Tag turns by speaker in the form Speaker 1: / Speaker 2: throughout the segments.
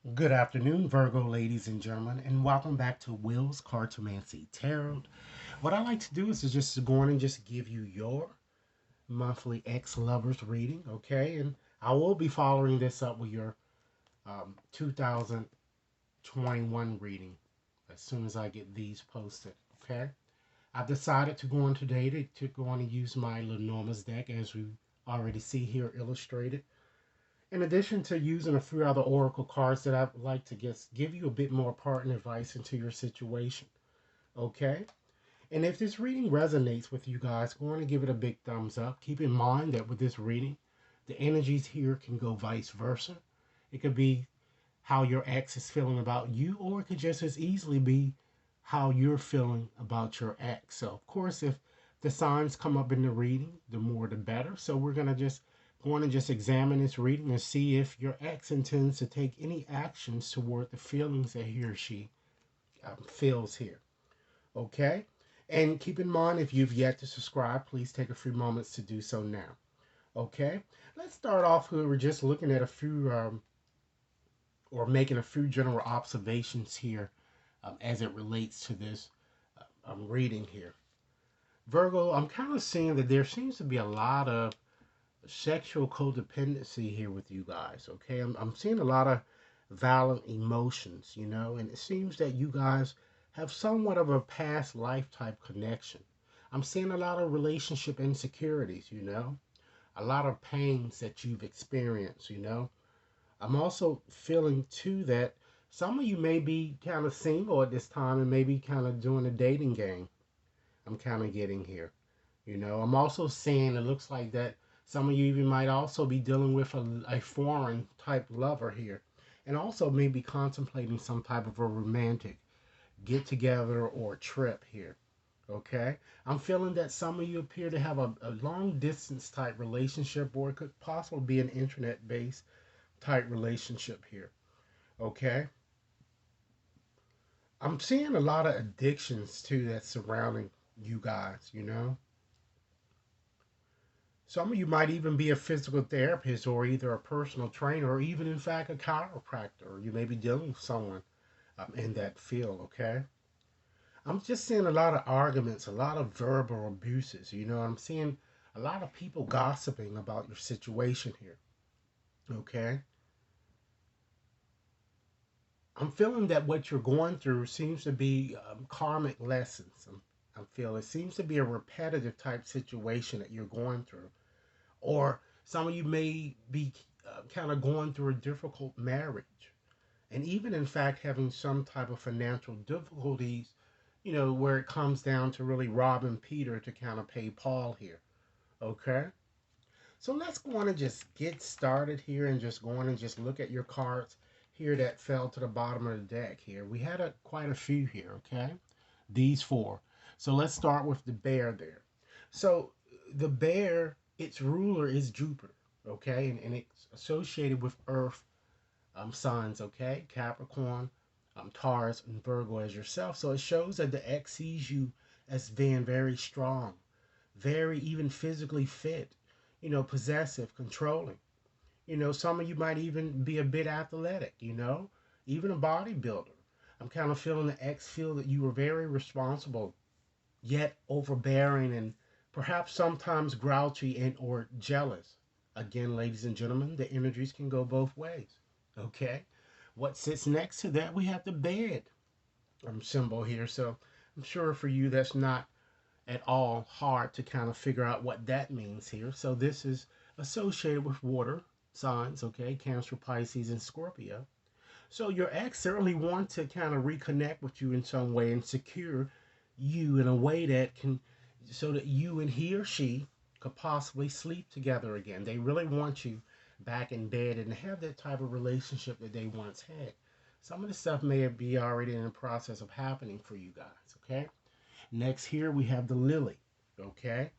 Speaker 1: Good afternoon, Virgo ladies and gentlemen, and welcome back to Will's Cartomancy Tarot. What I like to do is just go on and just give you your monthly ex-lovers reading, okay? And I will be following this up with your 2021 reading as soon as I get these posted, okay? I've decided to go on today to go on and use my Lenormand's deck as we already see here illustrated. In addition to using a few other oracle cards that I'd like to just give you a bit more partner advice into your situation. Okay? And if this reading resonates with you guys, go on and give it a big thumbs up. Keep in mind that with this reading, the energies here can go vice versa. It could be how your ex is feeling about you, or it could just as easily be how you're feeling about your ex. So, of course, if the signs come up in the reading, the more the better. So, we're going to just go on and just examine this reading and see if your ex intends to take any actions toward the feelings that he or she feels here. Okay? And keep in mind, if you've yet to subscribe, please take a few moments to do so now. Okay? Let's start off here. We're just looking at a few or making a few general observations here as it relates to this reading here. Virgo, I'm kind of seeing that there seems to be a lot of sexual codependency here with you guys, okay? I'm seeing a lot of violent emotions, and it seems that you guys have somewhat of a past life type connection. I'm seeing a lot of relationship insecurities, a lot of pains that you've experienced, I'm also feeling too that some of you may be kind of single at this time and maybe kind of doing a dating game. I'm kind of getting here. I'm also seeing it looks like that some of you even might also be dealing with a foreign type lover here. And also maybe contemplating some type of a romantic get together or trip here. Okay? I'm feeling that some of you appear to have a long distance type relationship, or it could possibly be an internet based type relationship here. Okay? I'm seeing a lot of addictions too that's surrounding you guys, Some of you might even be a physical therapist or either a personal trainer or even, in fact, a chiropractor. You may be dealing with someone in that field, okay? I'm just seeing a lot of arguments, a lot of verbal abuses. I'm seeing a lot of people gossiping about your situation here, okay? I'm feeling that what you're going through seems to be karmic lessons. I'm feeling it seems to be a repetitive type situation that you're going through. Or some of you may be kind of going through a difficult marriage. And even, in fact, having some type of financial difficulties, where it comes down to really robbing Peter to kind of pay Paul here. Okay? So let's go on and just get started here and just go on and just look at your cards here that fell to the bottom of the deck here. We had quite a few here, okay? These four. So let's start with the bear there. So the bear, its ruler is Jupiter, okay? And it's associated with Earth signs, okay? Capricorn, Taurus, and Virgo as yourself. So it shows that the X sees you as being very strong, very even physically fit, possessive, controlling. Some of you might even be a bit athletic, even a bodybuilder. I'm kind of feeling the X feel that you were very responsible, yet overbearing and perhaps sometimes grouchy and or jealous. Again, ladies and gentlemen, the energies can go both ways. Okay? What sits next to that? We have the bed symbol here. So I'm sure for you that's not at all hard to kind of figure out what that means here. So this is associated with water signs, okay? Cancer, Pisces, and Scorpio. So your ex certainly wants to kind of reconnect with you in some way and secure you in a way that can, so that you and he or she could possibly sleep together again. They really want you back in bed and have that type of relationship that they once had. Some of the stuff may be already in the process of happening for you guys, okay? Next here we have the lily, okay?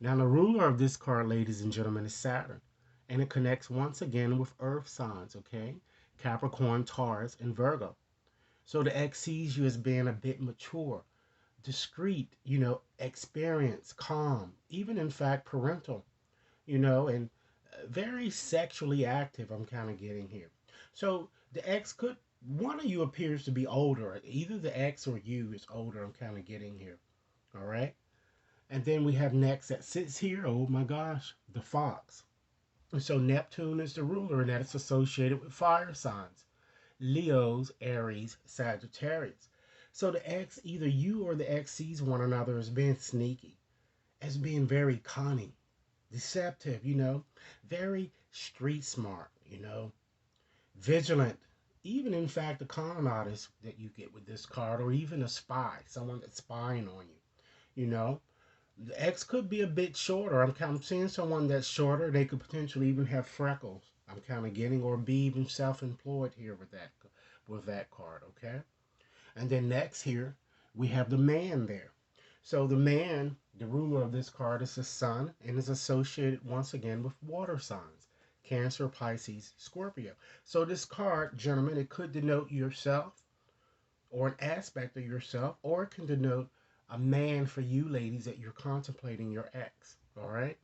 Speaker 1: Now the ruler of this card, ladies and gentlemen, is Saturn. And it connects once again with earth signs, okay? Capricorn, Taurus, and Virgo. So the X sees you as being a bit mature, discreet, experienced, calm, even in fact parental, and very sexually active, I'm kind of getting here. So The ex could, one of you appears to be older. Either the ex or you is older. I'm kind of getting here. All right. And then we have next that sits here. Oh my gosh, the fox. And so Neptune is the ruler, and that is associated with fire signs: Leo's, Aries, Sagittarius. So the ex, either you or the ex sees one another as being sneaky, as being very cunning, deceptive, very street smart, vigilant. Even in fact, a con artist that you get with this card, or even a spy, someone that's spying on you, you know. The X could be a bit shorter. I'm kind of seeing someone that's shorter. They could potentially even have freckles. I'm kind of getting, or be even self-employed here with that card. Okay, and then next here we have the man there. So the man, the ruler of this card, is the sun and is associated once again with water signs: Cancer, Pisces, Scorpio. So this card, gentlemen, it could denote yourself or an aspect of yourself, or it can denote a man for you ladies that you're contemplating your ex. All right.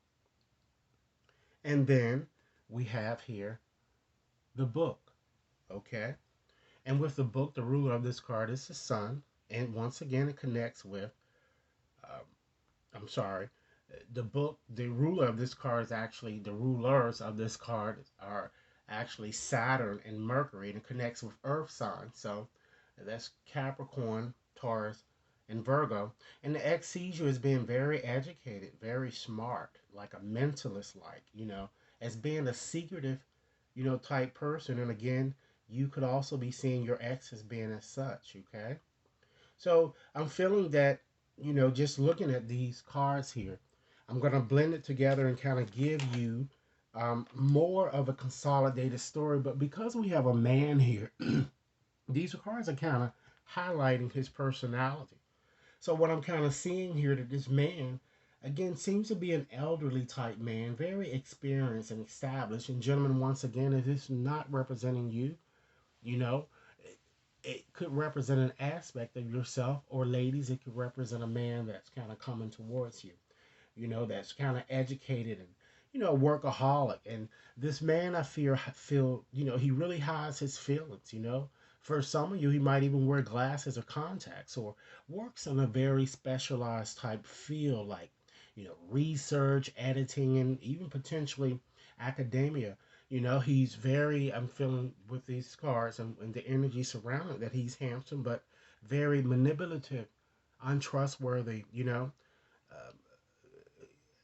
Speaker 1: And then we have here the book. Okay. And with the book, the ruler of this card is the sun. And once again, it connects with, um, I'm sorry, the book, the ruler of this card is actually, the rulers of this card are actually Saturn and Mercury, and it connects with earth signs. So that's Capricorn, Taurus, and Virgo. And the ex sees you as being very educated, very smart, like a mentalist, like, as being a secretive, type person. And again, you could also be seeing your ex as being as such, okay? So I'm feeling that, just looking at these cards here, I'm going to blend it together and kind of give you more of a consolidated story. But because we have a man here, these cards are kind of highlighting his personality. So what I'm kind of seeing here, that this man, again, seems to be an elderly type man, very experienced and established. And gentlemen, once again, if it's not representing you, you know, it could represent an aspect of yourself, or ladies, it could represent a man that's kind of coming towards you, that's kind of educated and, workaholic. And this man, I feel, he really hides his feelings, For some of you, he might even wear glasses or contacts, or works in a very specialized type field, like, research, editing, and even potentially academia. He's very, I'm feeling with these cards and the energy surrounding that he's handsome, but very manipulative, untrustworthy, uh,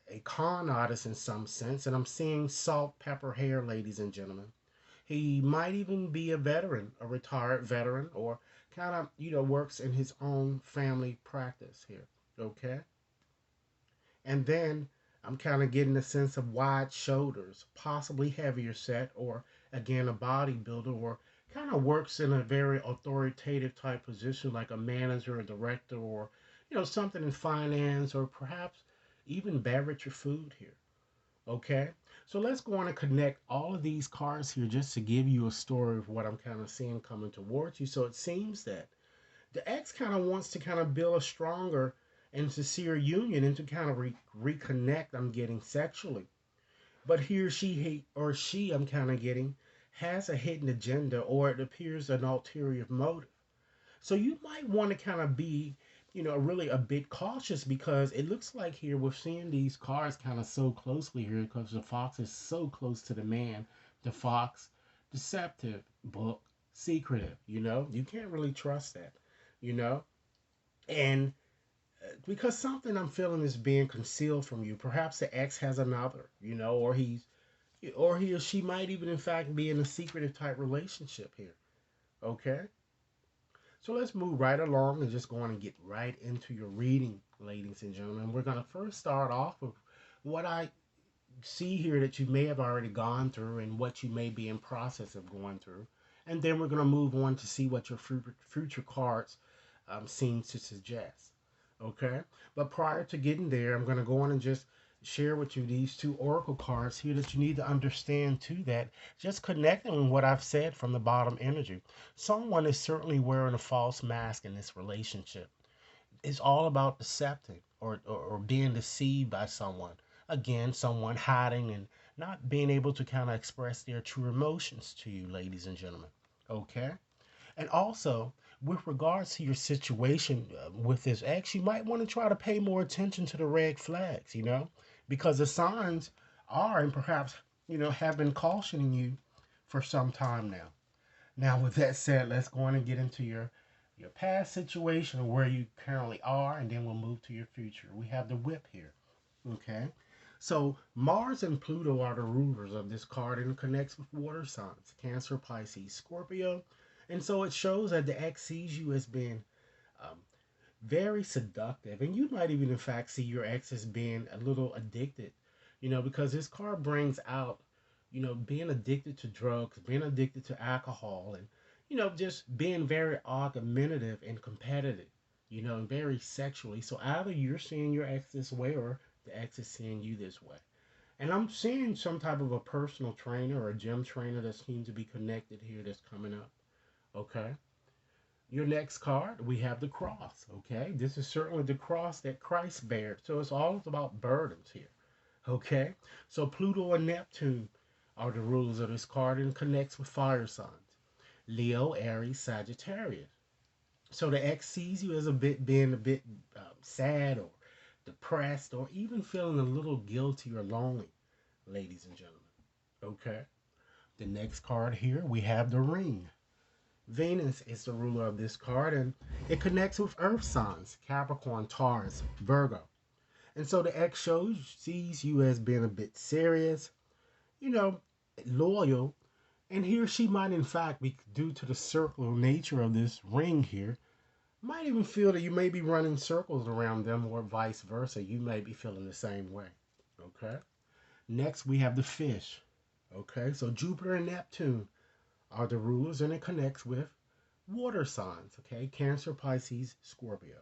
Speaker 1: a con artist in some sense. And I'm seeing salt, pepper hair, ladies and gentlemen. He might even be a veteran, a retired veteran, or kind of, works in his own family practice here. Okay. And then I'm kind of getting a sense of wide shoulders, possibly heavier set, or again, a bodybuilder, or kind of works in a very authoritative type position, like a manager, a director, or, something in finance, or perhaps even beverage or food here. Okay. So let's go on and connect all of these cards here just to give you a story of what I'm kind of seeing coming towards you. So it seems that the ex kind of wants to kind of build a stronger and sincere union, and to kind of reconnect, I'm getting sexually. But or she, I'm kind of getting, has a hidden agenda, or it appears an ulterior motive. So you might want to kind of be, really a bit cautious, because it looks like here we're seeing these cards kind of so closely here, because the fox is so close to the man. The fox, deceptive, book, secretive, you can't really trust that, you know? And because something I'm feeling is being concealed from you. Perhaps the ex has another, or he or she might even in fact be in a secretive type relationship here. Okay? So let's move right along and just go on and get right into your reading, ladies and gentlemen. We're going to first start off with what I see here that you may have already gone through, and what you may be in process of going through. And then we're going to move on to see what your future cards seem to suggest. Okay? But prior to getting there, I'm going to go on and just share with you these two oracle cards here that you need to understand too, that just connecting with what I've said from the bottom energy. Someone is certainly wearing a false mask in this relationship. It's all about deceptive, or being deceived by someone. Again, someone hiding and not being able to kind of express their true emotions to you, ladies and gentlemen. Okay. And also, with regards to your situation with this ex, you might want to try to pay more attention to the red flags, because the signs are, and perhaps, have been cautioning you for some time now. Now, with that said, let's go on and get into your past situation or where you currently are, and then we'll move to your future. We have the whip here. Okay. So Mars and Pluto are the rulers of this card and it connects with water signs, Cancer, Pisces, Scorpio. And so it shows that the ex sees you as being um, very seductive. And you might even, in fact, see your ex as being a little addicted, because this card brings out, being addicted to drugs, being addicted to alcohol, and, just being very argumentative and competitive, very sexually. So either you're seeing your ex this way or the ex is seeing you this way. And I'm seeing some type of a personal trainer or a gym trainer that seems to be connected here that's coming up. Okay. Your next card, we have the cross. Okay. This is certainly the cross that Christ bared. So it's all about burdens here. Okay. So Pluto and Neptune are the rulers of this card and connects with fire signs. Leo, Aries, Sagittarius. So the ex sees you as being a bit sad or depressed or even feeling a little guilty or lonely, ladies and gentlemen. Okay. The next card here, we have the ring. Venus is the ruler of this card and it connects with earth signs, Capricorn, Taurus, Virgo. And so the ex sees you as being a bit serious, you know, loyal, and he or she might in fact be, due to the circular nature of this ring here, might even feel that you may be running circles around them or vice versa. You may be feeling the same way. Okay. Next, we have the fish. Okay. So Jupiter and Neptune are the rulers and it connects with water signs. Okay. Cancer, Pisces, Scorpio.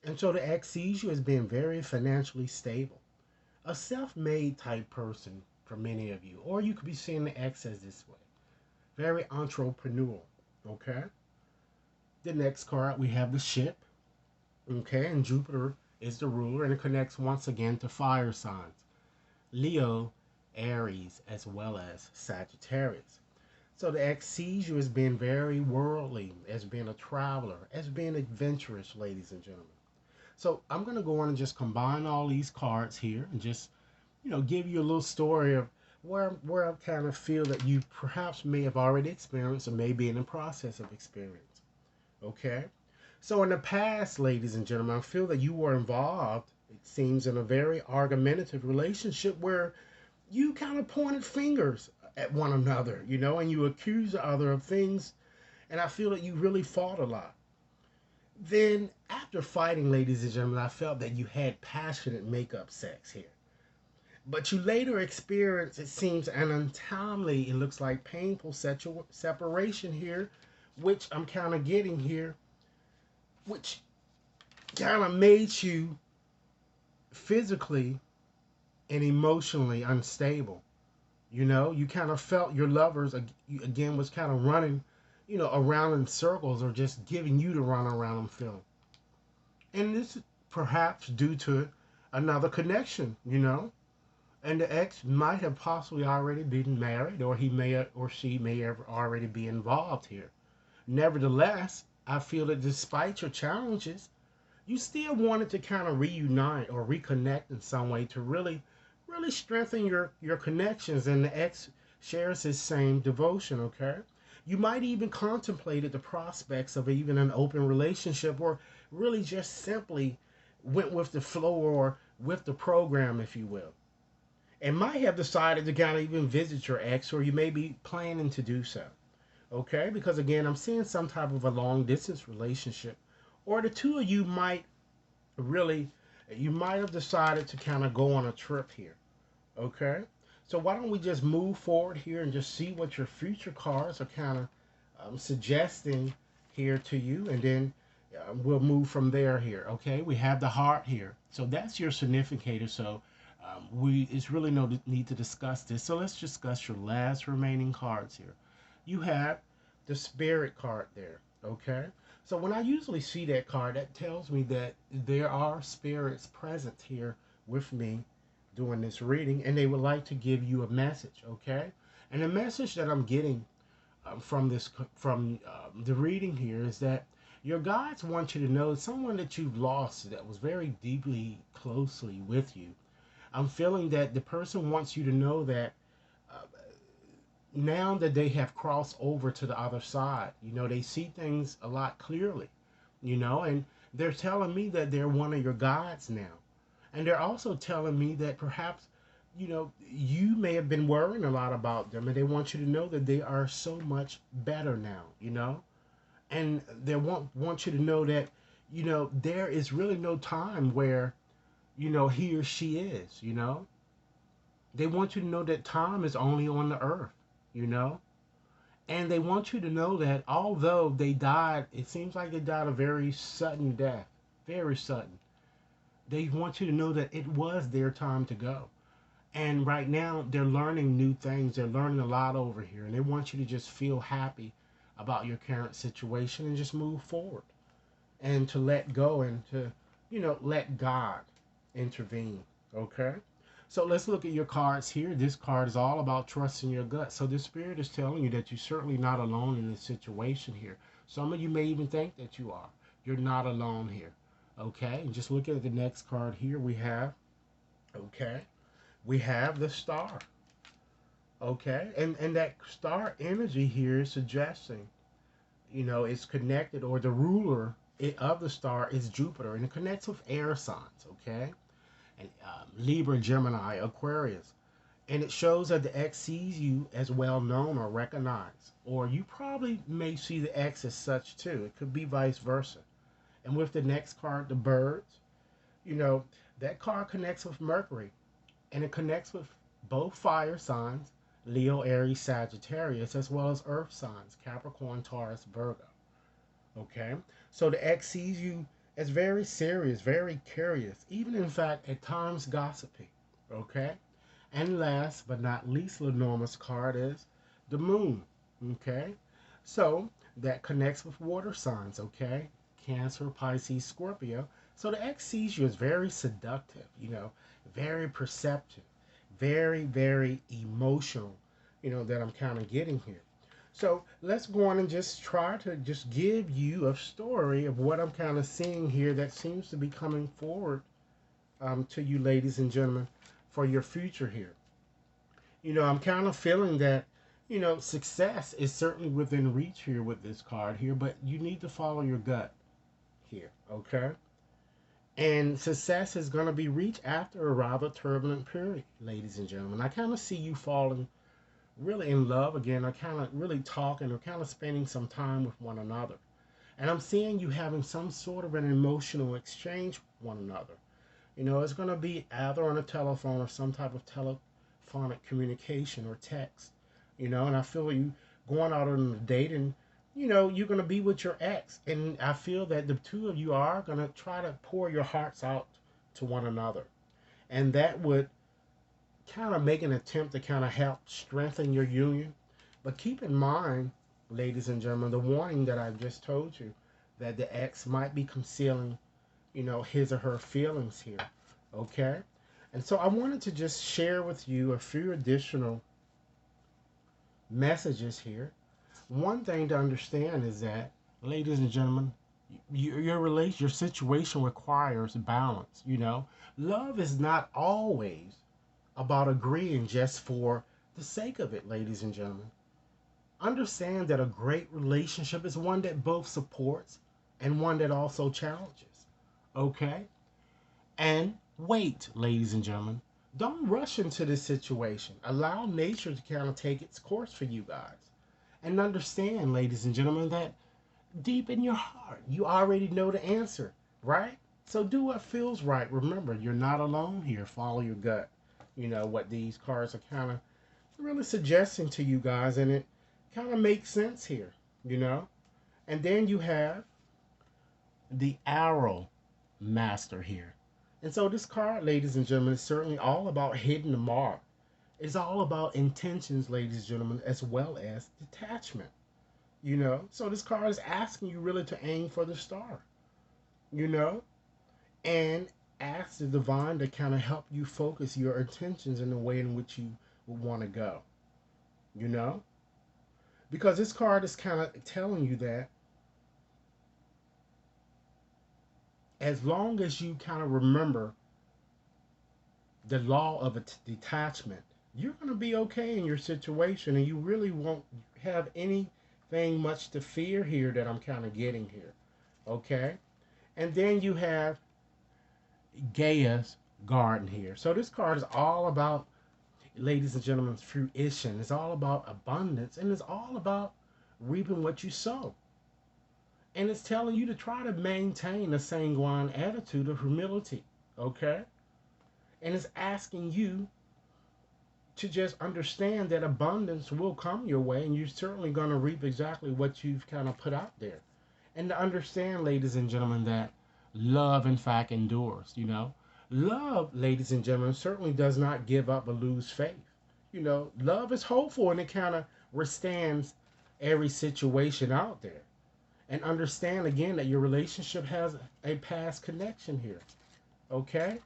Speaker 1: And so the ex sees you as being very financially stable, a self made type person for many of you. Or you could be seeing the ex as this way, very entrepreneurial. Okay. The next card, we have the ship. Okay, and Jupiter is the ruler, and it connects once again to fire signs Leo, Aries, as well as Sagittarius. So the ex sees you as being very worldly, as being a traveler, as being adventurous, ladies and gentlemen. So I'm going to go on and just combine all these cards here and just, give you a little story of where I kind of feel that you perhaps may have already experienced or may be in the process of experience. Okay? So in the past, ladies and gentlemen, I feel that you were involved, it seems, in a very argumentative relationship where you kind of pointed fingers at one another, and you accused the other of things. And I feel that you really fought a lot. Then, after fighting, ladies and gentlemen, I felt that you had passionate makeup sex here. But you later experienced, it seems, an untimely, it looks like painful sexual separation here, which I'm kind of getting here, which kind of made you physically and emotionally unstable. You kind of felt your lovers again was kind of running, around in circles or just giving you to run around them feeling. And this is perhaps due to another connection, And the ex might have possibly already been married, or he may or she may have already be involved here. Nevertheless, I feel that despite your challenges, you still wanted to kind of reunite or reconnect in some way to really strengthen your connections, and the ex shares his same devotion. Okay, you might even contemplated the prospects of even an open relationship, or really just simply went with the flow or with the program, if you will, and might have decided to kind of even visit your ex, or you may be planning to do so. Okay, because again, I'm seeing some type of a long distance relationship, or the two of you might really, you might have decided to kind of go on a trip here. Okay, so why don't we just move forward here and just see what your future cards are kind of suggesting here to you, and then we'll move from there here. Okay, we have the heart here, so that's your significator. So we it's really no need to discuss this. So let's discuss your last remaining cards here. You have the spirit card there. Okay, so when I usually see that card, that tells me that there are spirits present here with me doing this reading, and they would like to give you a message. Okay, and the message that I'm getting from the reading here is that your guides want you to know someone that you've lost that was very deeply closely with you. I'm feeling that the person wants you to know that uh, now that they have crossed over to the other side, they see things a lot clearly, and they're telling me that they're one of your guides now. And they're also telling me that perhaps, you may have been worrying a lot about them, and they want you to know that they are so much better now. And they want you to know that, there is really no time where, he or she is. They want you to know that time is only on the earth, you know? And they want you to know that although they died, it seems like they died a very sudden death, very sudden. They want you to know that it was their time to go. And right now, they're learning new things. They're learning a lot over here. And they want you to just feel happy about your current situation and just move forward and to let go and to, let God intervene. Okay? So let's look at your cards here. This card is all about trusting your gut. So the spirit is telling you that you're certainly not alone in this situation here. Some of you may even think that you are. You're not alone here. Okay? And just look at the next card here. Okay, we have the star. Okay? And that star energy here is suggesting, it's connected, or the ruler of the star is Jupiter, and it connects with air signs. Okay? And Libra, Gemini, Aquarius. And it shows that the X sees you as well known or recognized. Or you probably may see the X as such too. It could be vice versa. And with the next card, the birds, you know, that card connects with Mercury. And it connects with both fire signs, Leo, Aries, Sagittarius, as well as earth signs, Capricorn, Taurus, Virgo. Okay? So the X sees you as very serious, very curious, even in fact at times gossipy. Okay? And last but not least, Lenormand's card is the moon. Okay? So that connects with water signs, okay? Cancer, Pisces, Scorpio. So the X sees you as very seductive, very perceptive, very, very emotional, that I'm kind of getting here. So let's go on and just try to just give you a story of what I'm kind of seeing here that seems to be coming forward to you, ladies and gentlemen, for your future here. I'm kind of feeling that, success is certainly within reach here with this card here, but you need to follow your gut here, okay? And success is going to be reached after a rather turbulent period, ladies and gentlemen. I kind of see you falling really in love again, or kind of really talking, or kind of spending some time with one another. And I'm seeing you having some sort of an emotional exchange with one another. It's going to be either on a telephone or some type of telephonic communication or text. And I feel you going out on a date, and you're going to be with your ex. And I feel that the two of you are going to try to pour your hearts out to one another. And that would kind of make an attempt to kind of help strengthen your union. But keep in mind, ladies and gentlemen, the warning that I've just told you, that the ex might be concealing, his or her feelings here. Okay? And so I wanted to just share with you a few additional messages here. One thing to understand is that, ladies and gentlemen, your situation requires balance. Love is not always about agreeing just for the sake of it, ladies and gentlemen. Understand that a great relationship is one that both supports and one that also challenges. Okay? And wait, ladies and gentlemen. Don't rush into this situation. Allow nature to kind of take its course for you guys. And understand, ladies and gentlemen, that deep in your heart, you already know the answer, right? So do what feels right. Remember, you're not alone here. Follow your gut. What these cards are kind of really suggesting to you guys, and it kind of makes sense here. And then you have the arrow master here. And so this card, ladies and gentlemen, is certainly all about hitting the mark. It's all about intentions, ladies and gentlemen, as well as detachment. So this card is asking you really to aim for the star, you know, and ask the divine to kind of help you focus your intentions in the way in which you would want to go, you know. Because this card is kind of telling you that as long as you kind of remember the law of detachment, you're going to be okay in your situation, and you really won't have anything much to fear here that I'm kind of getting here. Okay? And then you have Gaia's garden here. So this card is all about, ladies and gentlemen, fruition. It's all about abundance, and it's all about reaping what you sow. And it's telling you to try to maintain a sanguine attitude of humility. Okay? And it's asking you to just understand that abundance will come your way, and you're certainly going to reap exactly what you've kind of put out there. And to understand, ladies and gentlemen, that love, in fact, endures. Love, ladies and gentlemen, certainly does not give up or lose faith. Love is hopeful, and it kind of withstands every situation out there. And understand again that your relationship has a past connection here. Okay?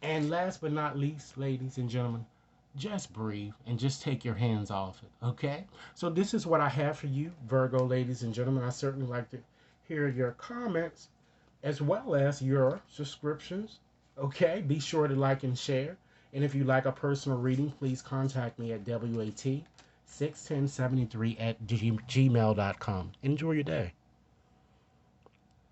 Speaker 1: And last but not least, ladies and gentlemen, just breathe and just take your hands off it. Okay? So this is what I have for you, Virgo, ladies and gentlemen. I certainly like to hear your comments as well as your subscriptions. Okay? Be sure to like and share. And if you like a personal reading, please contact me at WAT61073 at gmail.com. Enjoy your day.